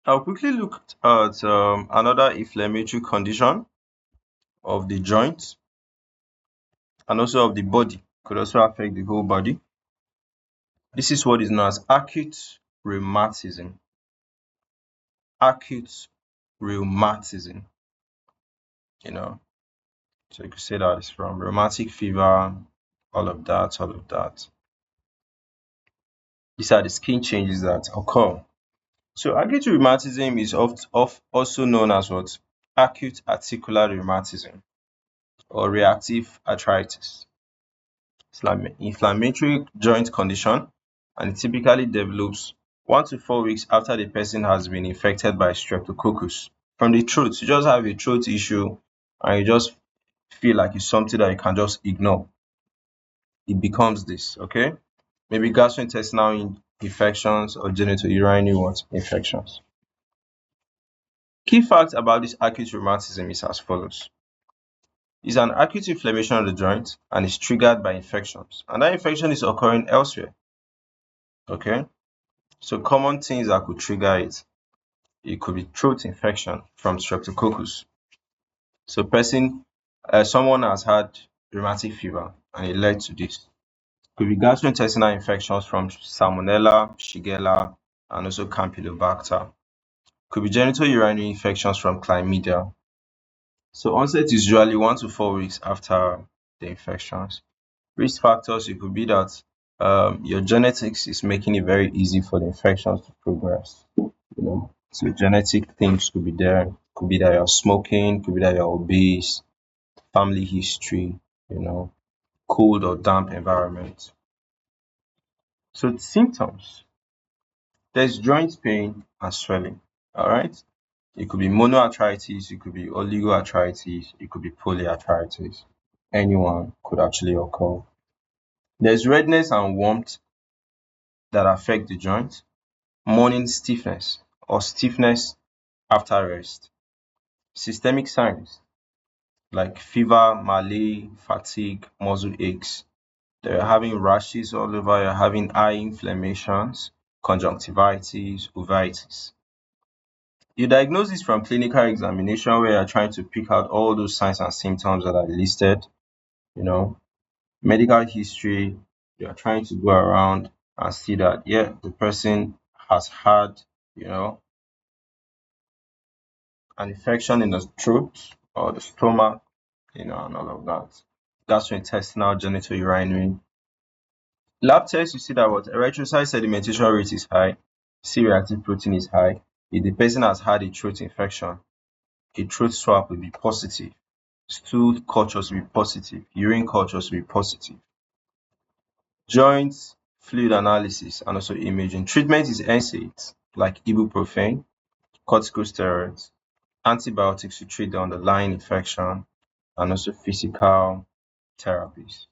I'll quickly look at another inflammatory condition of the joint and also of the body. Could also affect the whole body. This is what is known as acute rheumatism. Acute rheumatism, you know. So you could say that it's from rheumatic fever, all of that, all of that. These are the skin changes that occur. So acute rheumatism is also known as what? Acute articular rheumatism or reactive arthritis. It's like an inflammatory joint condition and it typically develops 1 to 4 weeks after the person has been infected by streptococcus. From the throat, you just have a throat issue and you just feel like it's something that you can just ignore. It becomes this, okay? Maybe gastrointestinal infections or genitourinary infections. Key facts about this acute rheumatism is as follows. It's an acute inflammation of the joint and is triggered by infections. And that infection is occurring elsewhere. Okay? So common things that could trigger it. It could be throat infection from streptococcus. So someone has had rheumatic fever and it led to this. Could be gastrointestinal infections from Salmonella, Shigella, and also Campylobacter. Could be genital urinary infections from chlamydia. So onset is usually 1 to 4 weeks after the infections. Risk factors, it could be that your genetics is making it very easy for the infections to progress. So genetic things could be there. Could be that you're smoking, could be that you're obese, family history, cold or damp environment. So the symptoms, there's joint pain and swelling. All right. It could be monoarthritis, it could be oligoarthritis, it could be polyarthritis. Anyone could actually occur. There's redness and warmth that affect the joint, morning stiffness or stiffness after rest. Systemic signs like fever, malaise, fatigue, muscle aches. They're having rashes all over, you're having eye inflammations, conjunctivitis, uveitis. You diagnose this from clinical examination where you're trying to pick out all those signs and symptoms that are listed, you know, medical history, you're trying to go around and see that, yeah, the person has had, you know, an infection in the throat or the stomach, and all of that. Gastrointestinal, genitourinary. Lab tests, you see that what erythrocyte sedimentation rate is high, C-reactive protein is high. If the person has had a throat infection, a throat swab will be positive. Stool cultures will be positive. Urine cultures will be positive. Joint fluid analysis and also imaging. Treatment is NSAIDs like ibuprofen, corticosteroids, antibiotics to treat the underlying infection, and also physical therapies.